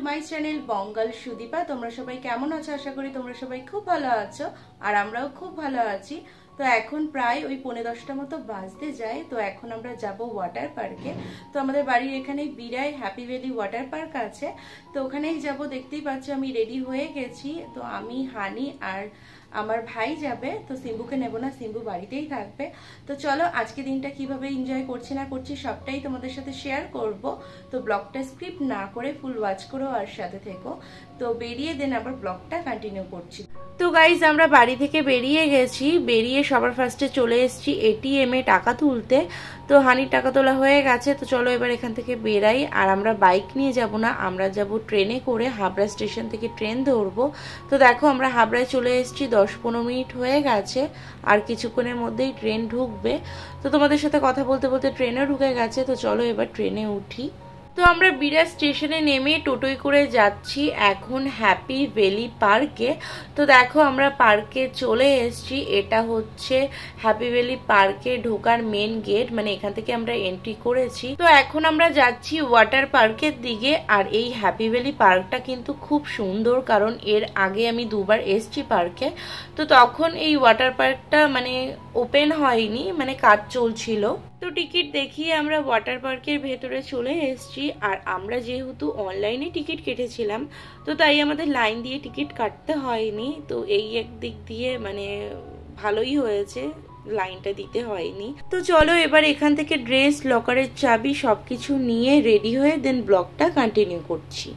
My channel বঙ্গাল Sudipa. তোমরা সবাই কেমন আছো? আশা করি তোমরা সবাই খুব ভালো আছো, আর আমরাও খুব ভালো আছি। তো এখন প্রায় ওই 10:45 মতো বাজতে যায়। তো এখন আমরা যাব ওয়াটার পার্কে। তো আমাদের বাড়ির এখানে বিরাই হ্যাপি ভ্যালি ওয়াটার পার্ক আছে, তো ওখানেই যাব। দেখতেই পাচ্ছ আমি রেডি হয়ে গেছি। তো আমি, হানি আর আমার ভাই যাবে। তো সিম্বুকে নেব না, সিম্বু বাড়িতেই থাকবে। তো চলো আজকে দিনটা কিভাবে এনজয় করছি না করছি সবটাই তোমাদের সাথে শেয়ার করব। তো ব্লগটা স্ক্রিপ্ট না করে ফুল ওয়াচ করো আর সাথে থেকো। তো বেরিয়ে দেন আবার ব্লগটা কন্টিনিউ করছি। তো গাইজ আমরা বাড়ি থেকে বেরিয়ে গেছি। বেরিয়ে সবার ফার্স্টে চলে এসেছি এটিএম এ টাকা তুলতে। তো হানির টাকা তোলা হয়ে গেছে। তো চলো এবার এখান থেকে বেরাই। আর আমরা বাইক নিয়ে যাব না, আমরা যাব ট্রেনে করে। হাবড়া স্টেশন থেকে ট্রেন ধরবো। তো দেখো আমরা হাবড়ায় চলে এসেছি, 10-15 মিনিট হয়ে গেছে, আর কিছুক্ষণের মধ্যেই ট্রেন ঢুকবে। তো তোমাদের সাথে কথা বলতে বলতে ট্রেনও ঢুকে গেছে। তো চলো এবার ট্রেনে উঠি। তো আমরা বিরাট স্টেশনে নেমে টোটোয় করে যাচ্ছি এখন হ্যাপি ভ্যালি পার্কে। তো দেখো আমরা পার্কে চলে এসেছি। এটা হচ্ছে হ্যাপি ভ্যালি পার্কে ঢোকার মেন গেট, মানে এখান থেকে আমরা এন্ট্রি করেছি। তো এখন আমরা যাচ্ছি ওয়াটার পার্কের দিকে। আর এই হ্যাপি ভ্যালি পার্কটা কিন্তু খুব সুন্দর, কারণ এর আগে আমি দুবার এসেছি পার্কে। তো তখন এই ওয়াটার পার্কটা মানে ওপেন হয়নি, মানে কাজ চলছিল। তো টিকিট দেখিয়ে আমরা ওয়াটার পার্কের ভেতরে চলে এসেছি। আর আমরা যেহেতু অনলাইনে টিকিট কেটেছিলাম, তো তাই আমাদের লাইন দিয়ে টিকিট কাটতে হয়নি। তো এই একদিক দিয়ে মানে ভালোই হয়েছে, লাইনটা দিতে হয়নি। তো চলো এবার এখান থেকে ড্রেস, লকারের চাবি সবকিছু নিয়ে রেডি হয়ে দেন ব্লগটা কন্টিনিউ করছি।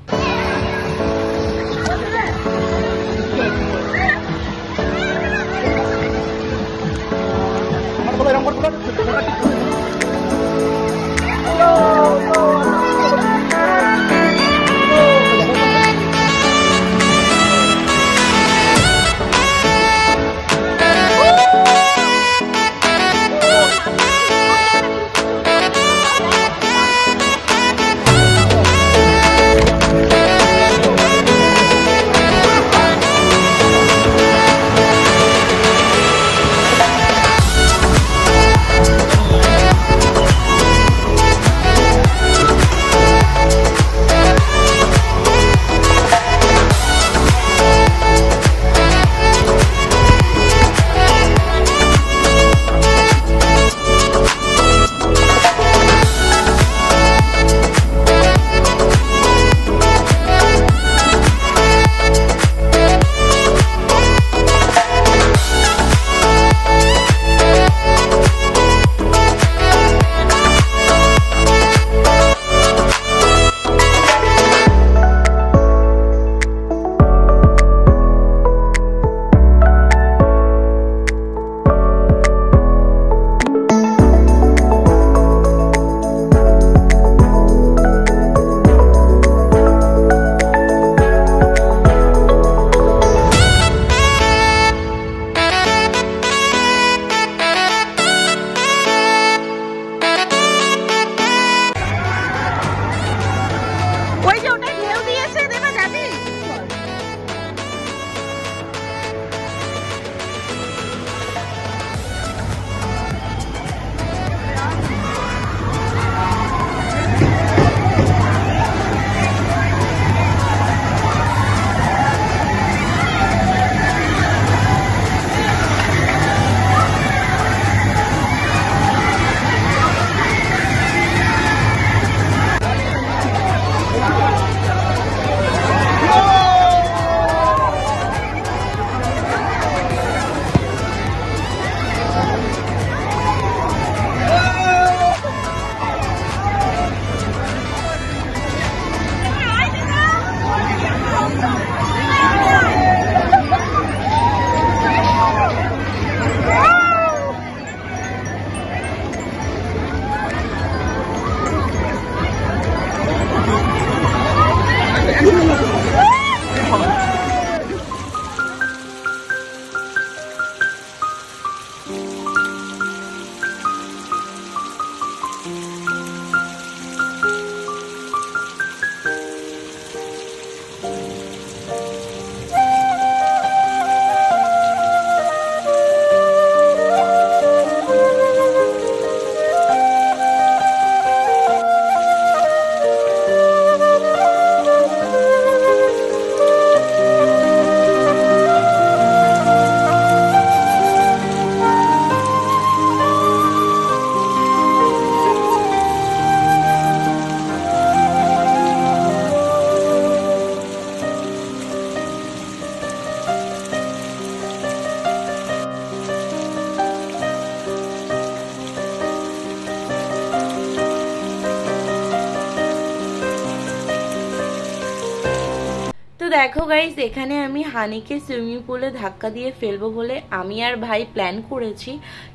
দেখো গাইস, এখানে আমি হানিকে সুইমিং পুলে ধাক্কা দিয়ে ফেলবো বলে আমি আর ভাই প্ল্যান করেছি,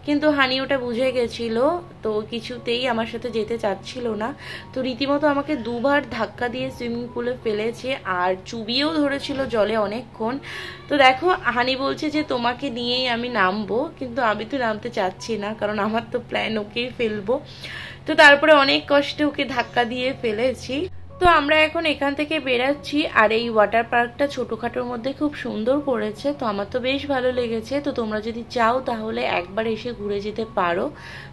কিন্তু হানি ওটা বুঝে গেছিল, তো কিছুতেই আমার সাথে যেতে চাচ্ছিল না। তো রীতিমতো আমাকে দুবার ধাক্কা দিয়ে সুইমিং পুলে ফেলেছে আর চুবিয়েও ধরেছিল জলে অনেকক্ষণ। তো দেখো হানি বলছে যে তোমাকে নিয়েই আমি নামবো, কিন্তু আমি তো নামতে চাচ্ছি না, কারণ আমার তো প্ল্যান ওকেই ফেলবো। তো তারপরে অনেক কষ্টে ওকে ধাক্কা দিয়ে ফেলেছি। তো আমরা এখন এখান থেকে বেরাচ্ছি, আর এই ওয়াটার পার্কটা ছোটখাটোর মধ্যে খুব সুন্দর করেছে, তো আমার তো বেশ ভালো লেগেছে। তো তোমরা যদি চাও তাহলে একবার এসে ঘুরে যেতে পারো।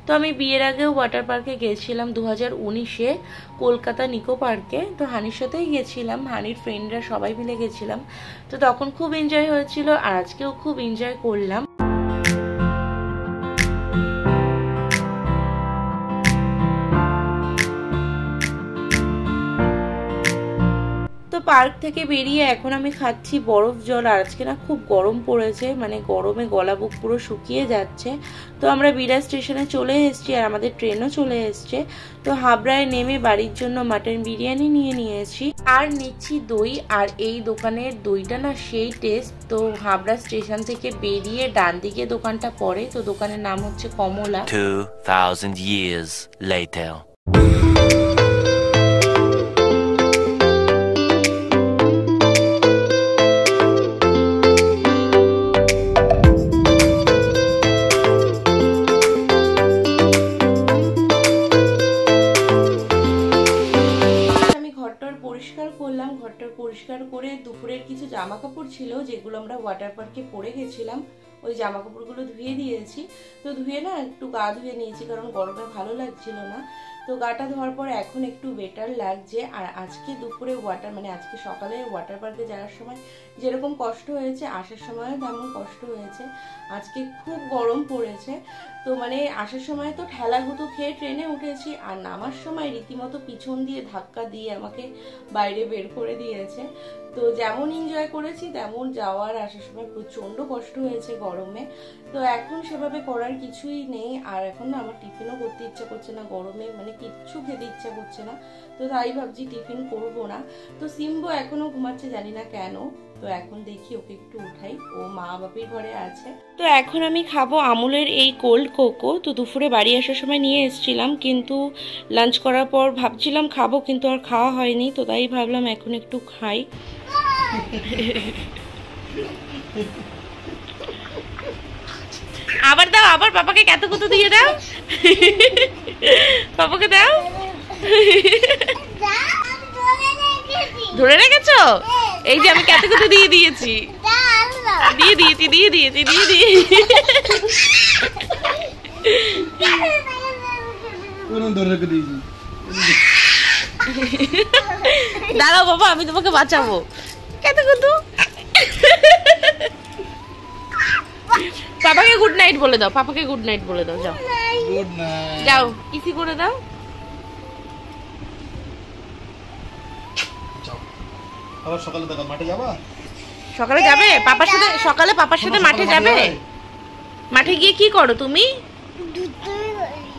তো আমি বিয়ের আগেও ওয়াটার পার্কে গেছিলাম 2019-এ কলকাতা নিকো পার্কে। তো হানির সাথেই গেছিলাম, হানির ফ্রেন্ডরা সবাই মিলে গেছিলাম। তো তখন খুব এনজয় হয়েছিল, আর আজকেও খুব এনজয় করলাম। তো পার্ক থেকে বেরিয়ে এখন আমি খাচ্ছি বরফ জল, আর আজকে না খুব গরম পড়েছে, মানে গরমে গলা বুক পুরো শুকিয়ে যাচ্ছে। তো আমরা বিরাট স্টেশনে চলে এসেছি, আর আমাদের ট্রেনও চলে এসছে। তো হাবড়ায় নেমে বাড়ির জন্য মাটন বিরিয়ানি নিয়েছি, আর নিচ্ছি দই। আর এই দোকানের দইটা না সেই টেস্ট। তো হাবড়া স্টেশন থেকে বেরিয়ে ডান দিকে দোকানটা পড়ে, তো দোকানের নাম হচ্ছে কমলা। 2000 years later. ঘরটা পরিষ্কার করে দুপুরের কিছু জামা কাপড় ছিল যেগুলো আমরা ওয়াটার পার্কে পরে গেছিলাম, ওই জামা কাপড়গুলো ধুয়ে দিয়েছি। তো ধুয়ে না একটু গা ধুয়ে নিয়েছি, কারণ গরমে ভালো লাগছিল না। তো গাটা ধোয়ার পর এখন একটু বেটার লাগছে। আর আজকে দুপুরে আজকে সকালে ওয়াটার পার্কে যাওয়ার সময় যেরকম কষ্ট হয়েছে, আসার সময়ও তেমন কষ্ট হয়েছে। আজকে খুব গরম পড়েছে। তো আসার সময় তো ঠেলা গুঁতো খেয়ে ট্রেনে উঠেছি, আর নামার সময় রীতিমতো পিছন দিয়ে ধাক্কা দিয়ে আমাকে বাইরে বের করে দিয়েছে। তো যেমন এনজয় করেছি তেমন যাওয়ার আসার সময় প্রচন্ড কষ্ট হয়েছে গরমে। তো এখন সেভাবে করার কিছুই নেই, আর এখন না আমার টিফিনও করতে ইচ্ছা করছে না গরমে, কিচ্ছু খেতে ইচ্ছা করছে না। তো তাই ভাবছি টিফিন করবো না। তো সিম্বো এখনো ঘুমাচ্ছে, জানি না কেন। তো এখন দেখি ওকে একটু উঠাই, ও মা বাপির ঘরে আছে। তো এখন আমি খাবো আমুলের এই কোল্ড কোকো। তো দুপুরে বাড়ি আসার সময় নিয়ে এসেছিলাম, কিন্তু লাঞ্চ করার পর ভাবছিলাম খাবো, কিন্তু আর খাওয়া হয়নি। তো তাই ভাবলাম এখন একটু খাই। আবার দাও, আবার পাপাকে কত কত দিয়ে দাও, পাপাকে দাও। ধরে রেখেছো? এই যে আমি কত কত দিয়ে দিয়েছি, দিয়ে দিয়েছি। দাঁড়াও বাবা, আমি তোমাকে বাঁচাবো। কত কত। পাপাকে গুড নাইট বলে দাও, পাপাকে গুড নাইট বলে দাও। যাও গুড নাইট, যাও ইসি করে দাও। আবার সকালে দেখা মাঠে যাবা? সকালে যাবে পাপার সাথে? সকালে পাপার সাথে মাঠে যাবে? মাঠে গিয়ে কি করো তুমি?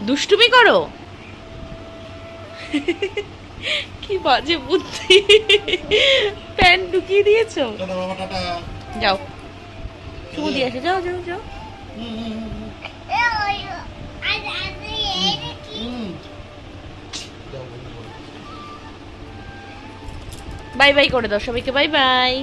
দুষ্টুমি করো? কি বাজে বুদ্ধি, প্যান্ট ঢুকিয়ে দিয়েছো। যাও চুমু দিয়ে আসো, যাও যাও যাও। বাই বাই করে দাও সবাইকে, বাই বাই।